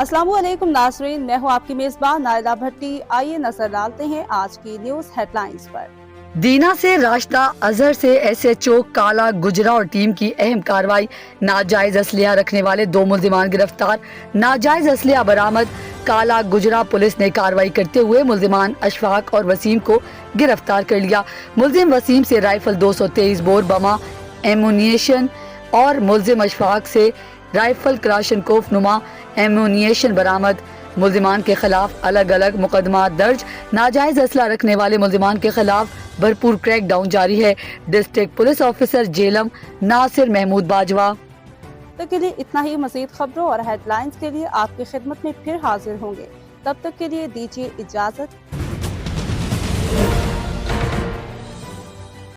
अस्सलाम वालेकुम नाज़रीन, मैं हूँ आपकी मेज़बान नायला भट्टी। आइए नजर डालते हैं आज की न्यूज़ हेडलाइंस पर। दीना से रास्ता अजहर से SHO काला गुजरा और टीम की अहम कार्रवाई। नाजायज असलिया रखने वाले 2 मुल्जिमान गिरफ्तार। नाजायज असलिया बरामद। काला गुजरा पुलिस ने कार्रवाई करते हुए मुल्जिमान अशफाक और वसीम को गिरफ्तार कर लिया। मुल्जिम वसीम से राइफल 223 बोर बमा एमुनिशन और मुल्जिम अशफाक से राइफल क्लाशनकोफ नुमा एमुनिशन बरामद। मुल्जिमान के खिलाफ अलग अलग मुकदमा दर्ज। नाजायज असला रखने वाले मुल्जिमान के खिलाफ भरपूर क्रैक डाउन जारी है। District police officer Jhelum Nasir Mahmood Bajwa. तब के लिए इतना ही। मज़ीद खबरों और हेडलाइंस के लिए आपकी खिदमत में फिर हाजिर होंगे। तब तक के लिए दीजिए इजाज़त।